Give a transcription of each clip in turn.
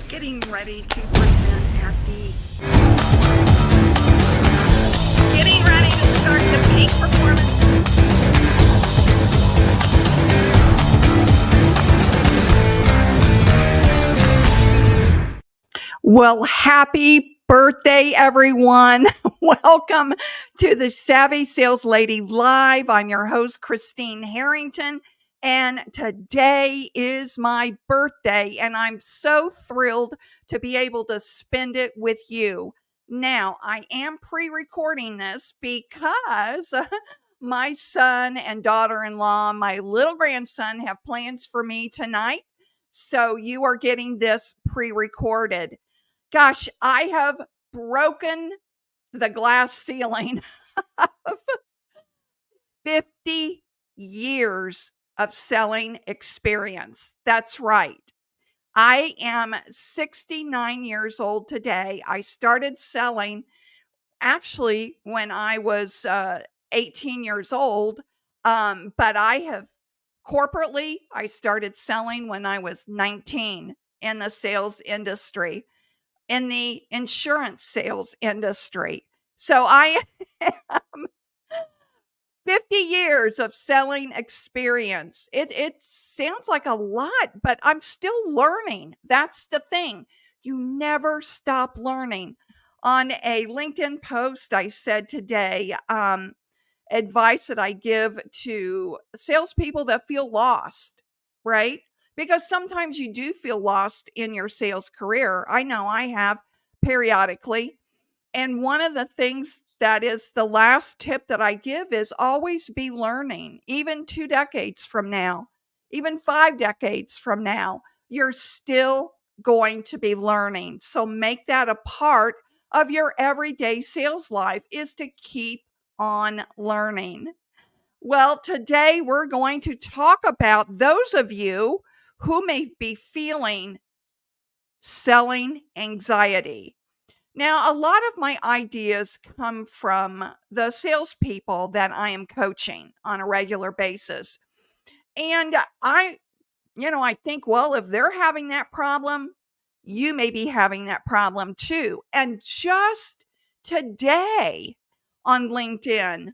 getting ready to present at the getting ready to start the peak performance. Well, happy birthday, everyone. Welcome to the Savvy Sales Lady Live. I'm your host, Christine Harrington, and today is my birthday, and I'm so thrilled to be able to spend it with you. Now, I am pre-recording this because my son and daughter-in-law, my little grandson, have plans for me tonight. So you are getting this pre-recorded. Gosh, I have broken the glass ceiling of 50 years of selling experience. That's right. I am 69 years old today. I started selling actually when I was 18 years old, but I started selling when I was 19 in the sales industry, in the insurance sales industry. So I am 50 years of selling experience. It sounds like a lot, but I'm still learning. That's the thing. You never stop learning. On a LinkedIn post, I said today, advice that I give to salespeople that feel lost, right? Because sometimes you do feel lost in your sales career. I know I have periodically. And one of the things that is the last tip that I give is always be learning, even 2 decades from now, even 5 decades from now, you're still going to be learning. So make that a part of your everyday sales life, is to keep on learning. Well, today we're going to talk about those of you who may be feeling selling anxiety. Now, a lot of my ideas come from the salespeople that I am coaching on a regular basis. And I think, well, if they're having that problem, you may be having that problem too. And just today on LinkedIn,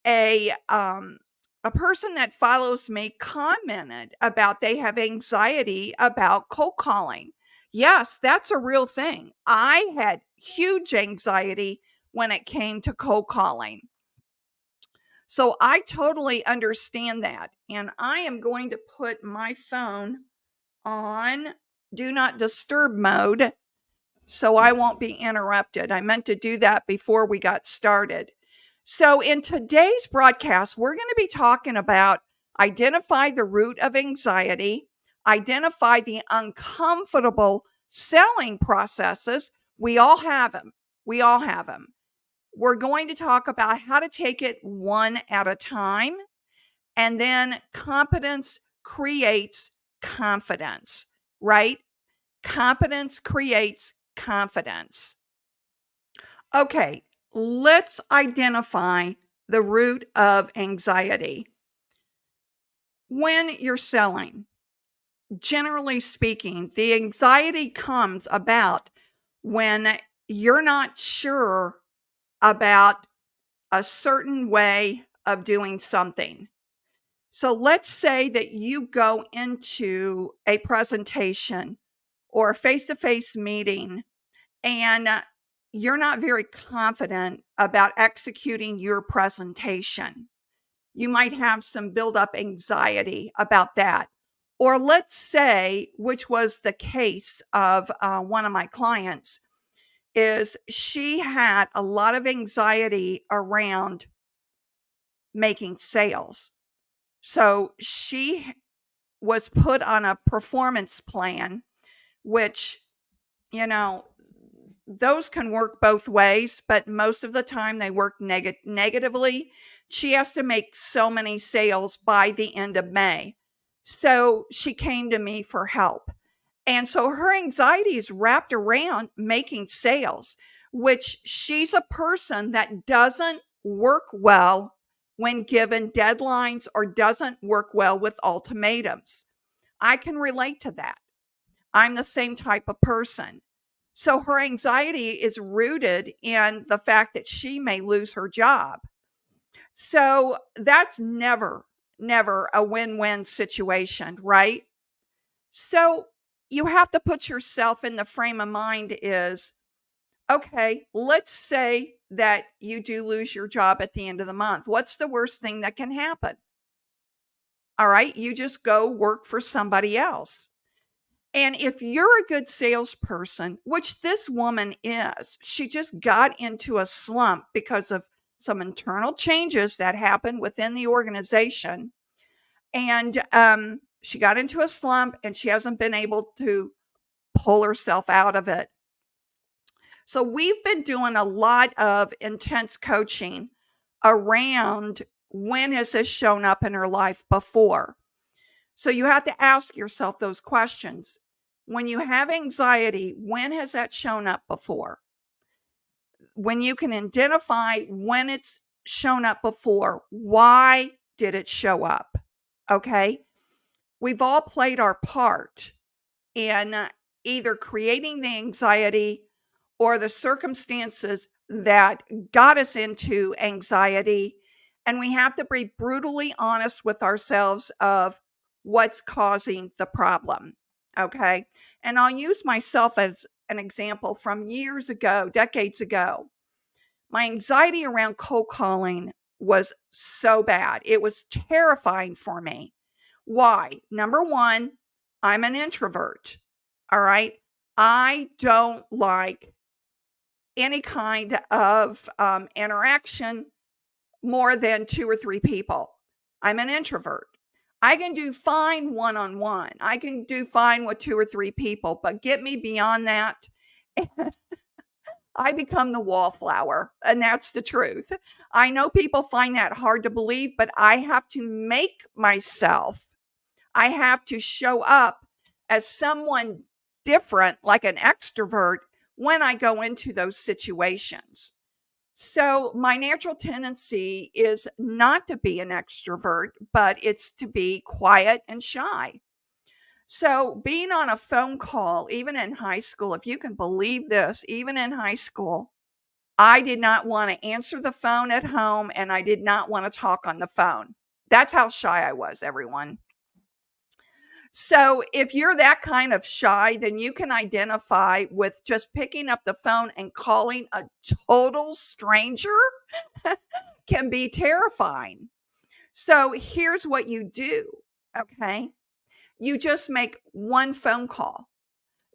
a um, a person that follows me commented about they have anxiety about cold calling. Yes, that's a real thing. I had huge anxiety when it came to cold calling. So I totally understand that. And I am going to put my phone on do not disturb mode so I won't be interrupted. I meant to do that before we got started. So in today's broadcast, we're going to be talking about identify the root of anxiety, identify the uncomfortable selling processes. We all have them. We all have them. We're going to talk about how to take it one at a time. And then competence creates confidence, right? Competence creates confidence. Okay, let's identify the root of anxiety. When you're selling, generally speaking, the anxiety comes about when you're not sure about a certain way of doing something. So let's say that you go into a presentation or a face-to-face meeting and you're not very confident about executing your presentation. You might have some build-up anxiety about that. Or let's say, which was the case of one of my clients, is she had a lot of anxiety around making sales. So she was put on a performance plan, which, you know, those can work both ways, but most of the time they work negatively. She has to make so many sales by the end of May. So she came to me for help. And so her anxiety is wrapped around making sales, which she's a person that doesn't work well when given deadlines or doesn't work well with ultimatums. I can relate to that. I'm the same type of person. So her anxiety is rooted in the fact that she may lose her job. So that's never a win-win situation, right? So you have to put yourself in the frame of mind is, okay, let's say that you do lose your job at the end of the month. What's the worst thing that can happen? All right, you just go work for somebody else. And if you're a good salesperson, which this woman is, she just got into a slump because of some internal changes that happened within the organization. And she got into a slump and she hasn't been able to pull herself out of it. So we've been doing a lot of intense coaching around when has this shown up in her life before. So you have to ask yourself those questions. When you have anxiety, when has that shown up before? When you can identify when it's shown up before, why did it show up? Okay. We've all played our part in either creating the anxiety or the circumstances that got us into anxiety. And we have to be brutally honest with ourselves of what's causing the problem. Okay. And I'll use myself as an example from years ago, decades ago. My anxiety around cold calling was so bad. It was terrifying for me. Why? Number one, I'm an introvert. All right. I don't like any kind of interaction more than two or three people. I'm an introvert. I can do fine one on one. I can do fine with two or three people, but get me beyond that. And I become the wallflower. And that's the truth. I know people find that hard to believe, but I have to make myself, I have to show up as someone different, like an extrovert, when I go into those situations. So, my natural tendency is not to be an extrovert, but it's to be quiet and shy. So, being on a phone call, even in high school, if you can believe this, even in high school, I did not want to answer the phone at home and I did not want to talk on the phone. That's how shy I was, everyone. So, if you're that kind of shy, then you can identify with just picking up the phone and calling a total stranger can be terrifying. So, here's what you do. Okay. You just make one phone call.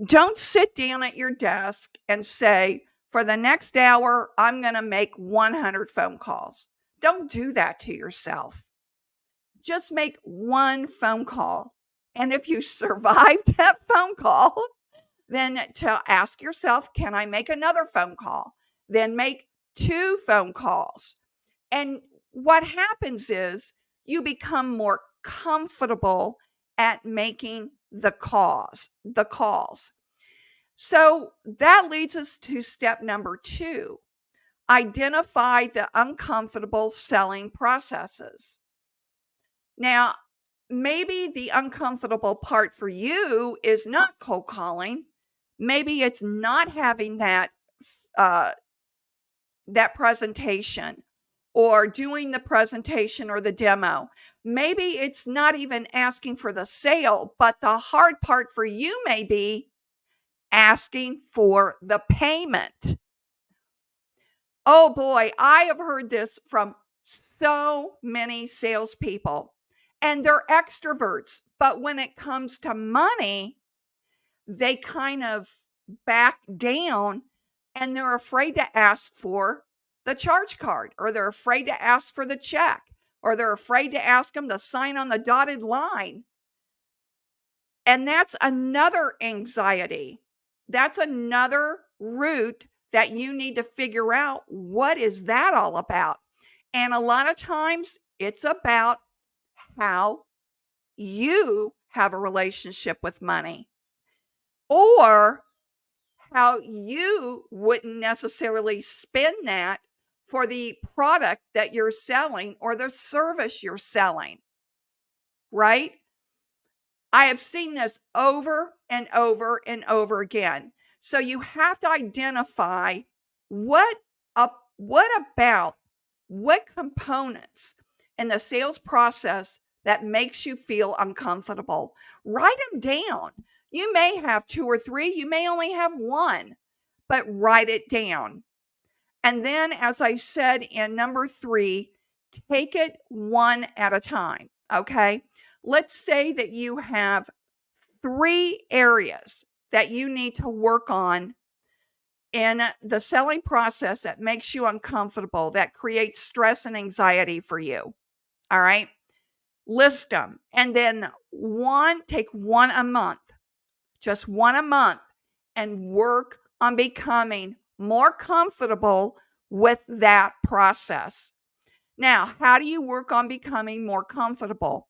Don't sit down at your desk and say, for the next hour, I'm going to make 100 phone calls. Don't do that to yourself. Just make one phone call. And if you survived that phone call, then to ask yourself, can I make another phone call? Then make two phone calls. And what happens is you become more comfortable at making the calls. So that leads us to step number 2. Identify the uncomfortable selling processes. Now, maybe the uncomfortable part for you is not cold calling. Maybe it's not having uh, that presentation or doing the presentation or the demo. Maybe it's not even asking for the sale, but the hard part for you may be asking for the payment. Oh boy, I have heard this from so many salespeople, and they're extroverts. But when it comes to money, they kind of back down and they're afraid to ask for the charge card, or they're afraid to ask for the check, or they're afraid to ask them to sign on the dotted line. And that's another anxiety. That's another root that you need to figure out, what is that all about? And a lot of times it's about how you have a relationship with money, or how you wouldn't necessarily spend that for the product that you're selling or the service you're selling, right? I have seen this over and over and over again. So you have to identify what about what components in the sales process that makes you feel uncomfortable. Write them down. You may have two or three, you may only have one, but write it down. And then, as I said in number 3, take it one at a time. Okay. Let's say that you have 3 areas that you need to work on in the selling process that makes you uncomfortable, that creates stress and anxiety for you. All right. List them. And then take one a month, just one a month, and work on becoming more comfortable with that process. Now, how do you work on becoming more comfortable?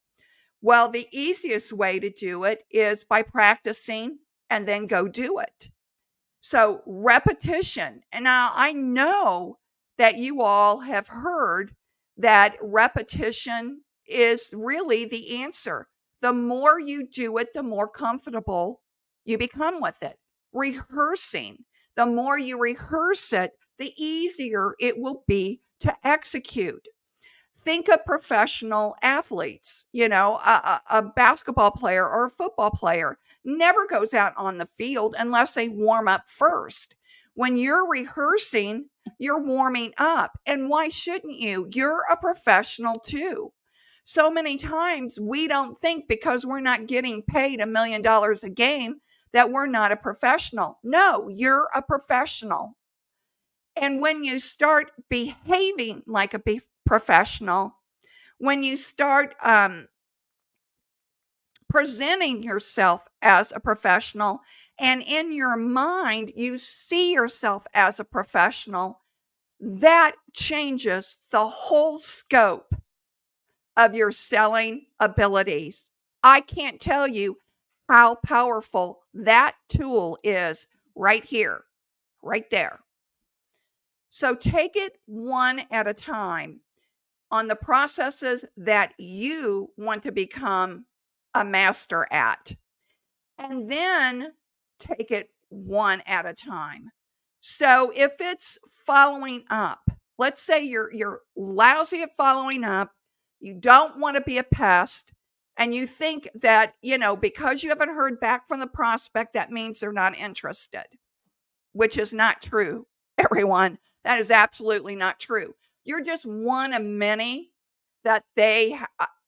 Well, the easiest way to do it is by practicing and then go do it. So, repetition. And now I know that you all have heard that repetition is really the answer. The more you do it, the more comfortable you become with it. Rehearsing. The more you rehearse it, the easier it will be to execute. Think of professional athletes. A basketball player or a football player never goes out on the field unless they warm up first. When you're rehearsing, you're warming up. And why shouldn't you? You're a professional too. So many times we don't think because we're not getting paid $1 million a game that we're not a professional. No, you're a professional. And when you start behaving like a professional, when you start presenting yourself as a professional, and in your mind, you see yourself as a professional, that changes the whole scope of your selling abilities. I can't tell you how powerful that tool is right here, right there. So take it one at a time on the processes that you want to become a master at. And then take it one at a time. So if it's following up, let's say you're lousy at following up, you don't want to be a pest, and you think that, because you haven't heard back from the prospect, that means they're not interested, which is not true, everyone. That is absolutely not true. You're just one of many that they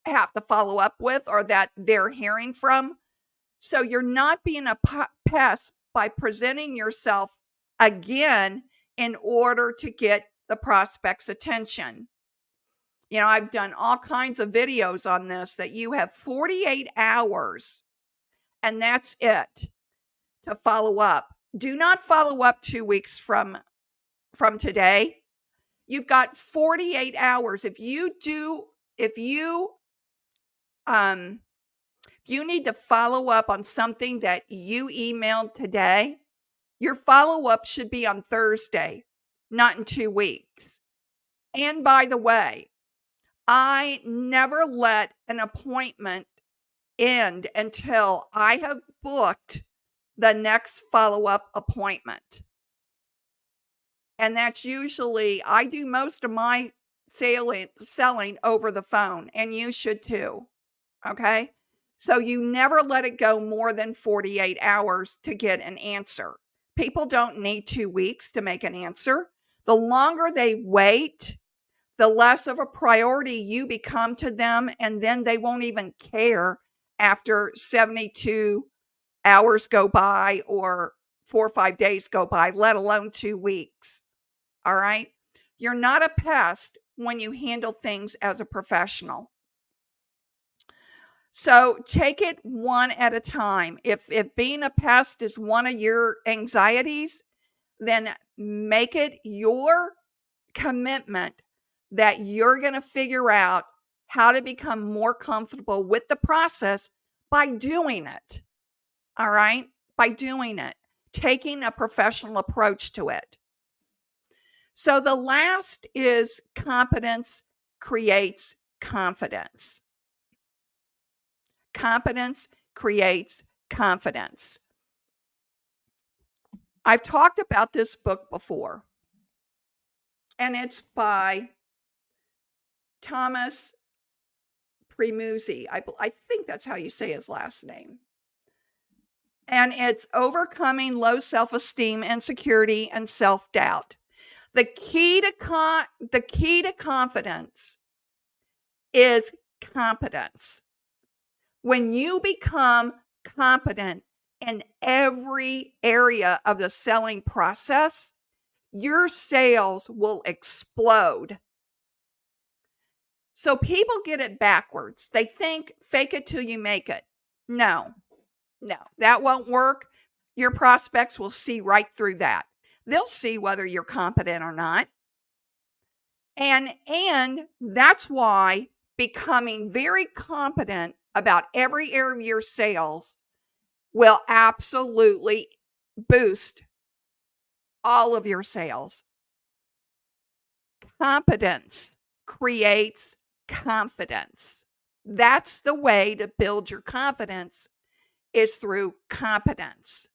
have to follow up with or that they're hearing from. So you're not being a pest by presenting yourself again in order to get the prospect's attention. I've done all kinds of videos on this that you have 48 hours and that's it to follow up. Do not follow up 2 weeks from today. You've got 48 hours. If you need to follow up on something that you emailed today, your follow-up should be on Thursday, not in 2 weeks. And by the way, I never let an appointment end until I have booked the next follow-up appointment. And that's usually, I do most of my selling over the phone, and you should too. Okay? So you never let it go more than 48 hours to get an answer. People don't need 2 weeks to make an answer. The longer they wait, the less of a priority you become to them, and then they won't even care after 72 hours go by or 4 or 5 days go by, let alone 2 weeks. All right? You're not a pest when you handle things as a professional. So take it one at a time. If being a pest is one of your anxieties, then make it your commitment that you're going to figure out how to become more comfortable with the process by doing it. All right? By doing it, taking a professional approach to it. So the last is competence creates confidence. Competence creates confidence. I've talked about this book before, and it's by Thomas Premuzi. I think that's how you say his last name. And it's Overcoming Low Self-Esteem, Insecurity, and Self-Doubt. The key to confidence is competence. When you become competent in every area of the selling process, your sales will explode. So people get it backwards. They think fake it till you make it. No, that won't work. Your prospects will see right through that. They'll see whether you're competent or not. And that's why becoming very competent about every area of your sales will absolutely boost all of your sales. Competence creates confidence. That's the way to build your confidence, is through competence.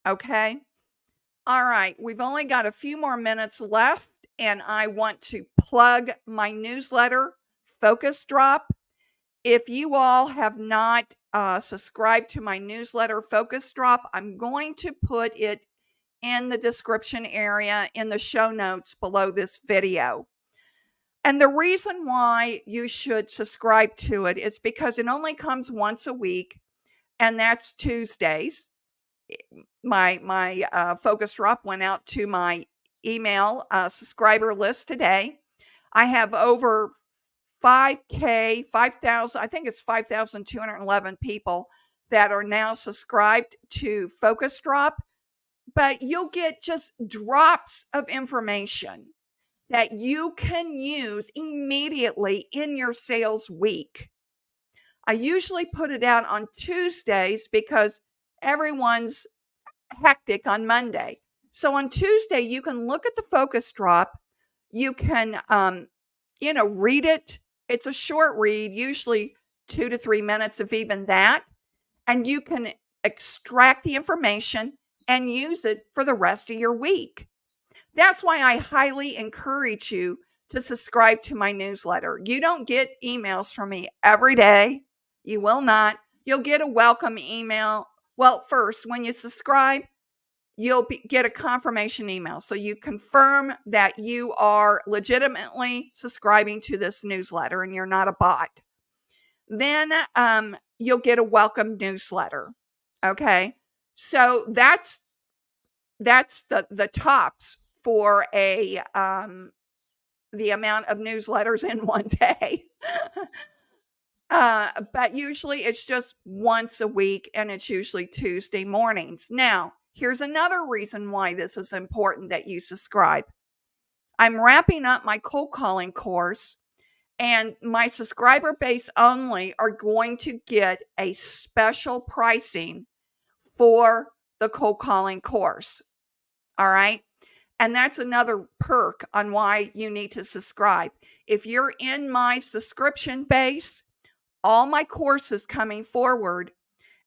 Okay? All right, we've only got a few more minutes left, and I want to plug my newsletter, Focus Drop. If you all have not subscribed to my newsletter, Focus Drop, I'm going to put it in the description area in the show notes below this video. And the reason why you should subscribe to it is because it only comes once a week, and that's Tuesdays. My Focus Drop went out to my email subscriber list today. I have over 5,000, I think it's 5,211 people that are now subscribed to Focus Drop, but you'll get just drops of information that you can use immediately in your sales week. I usually put it out on Tuesdays because everyone's hectic on Monday. So on Tuesday, you can look at the Focus Drop. You can, read it. It's a short read, usually 2 to 3 minutes, if even that. And you can extract the information and use it for the rest of your week. That's why I highly encourage you to subscribe to my newsletter. You don't get emails from me every day. You will not. You'll get a welcome email. Well, first, when you subscribe, you'll get a confirmation email. So you confirm that you are legitimately subscribing to this newsletter and you're not a bot. Then you'll get a welcome newsletter. Okay. So that's the tops for the amount of newsletters in one day. But usually it's just once a week, and it's usually Tuesday mornings. Now, here's another reason why this is important that you subscribe. I'm wrapping up my cold calling course, and my subscriber base only are going to get a special pricing for the cold calling course. All right. And that's another perk on why you need to subscribe. If you're in my subscription base, all my courses coming forward,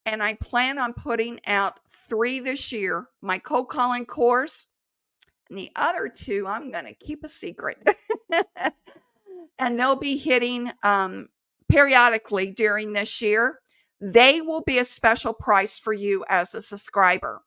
and I plan on putting out 3 this year, my cold calling course, and the other 2, I'm going to keep a secret. And they'll be hitting periodically during this year. They will be a special price for you as a subscriber.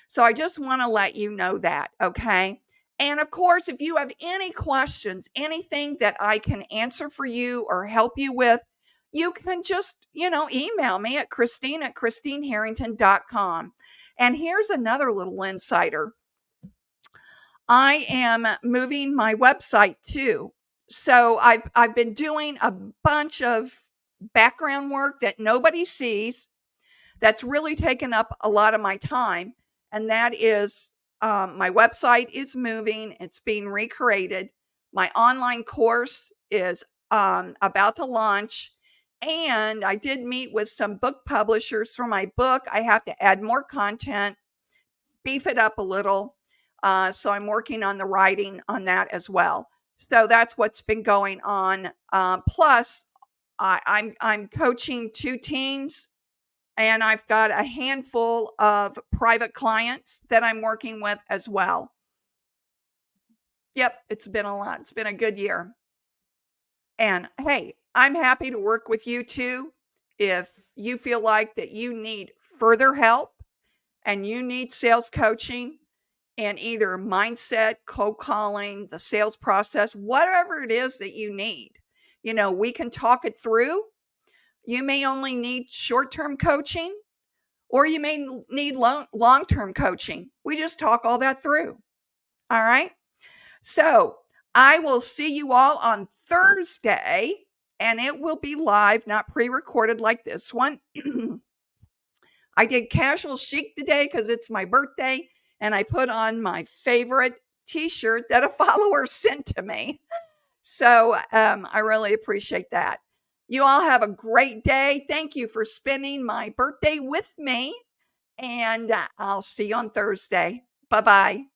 So I just want to let you know that, okay? And of course, if you have any questions, anything that I can answer for you or help you with, you can just, email me at Christine@ChristineHarrington.com. And here's another little insider. I am moving my website too. So I've been doing a bunch of background work that nobody sees. That's really taken up a lot of my time. And that is, my website is moving. It's being recreated. My online course is about to launch. And I did meet with some book publishers for my book. I have to add more content, beef it up a little. So I'm working on the writing on that as well. So that's what's been going on. Plus, I'm coaching 2 teams And I've got a handful of private clients that I'm working with as well. Yep, it's been a lot. It's been a good year. And hey, I'm happy to work with you too. If you feel like that you need further help and you need sales coaching and either mindset, cold calling, the sales process, whatever it is that you need, we can talk it through. You may only need short term coaching or you may need long term coaching. We just talk all that through. All right. So I will see you all on Thursday, and it will be live, not pre recorded like this one. I did casual chic today because it's my birthday, and I put on my favorite t shirt that a follower sent to me. So I really appreciate that. You all have a great day. Thank you for spending my birthday with me, and I'll see you on Thursday. Bye bye.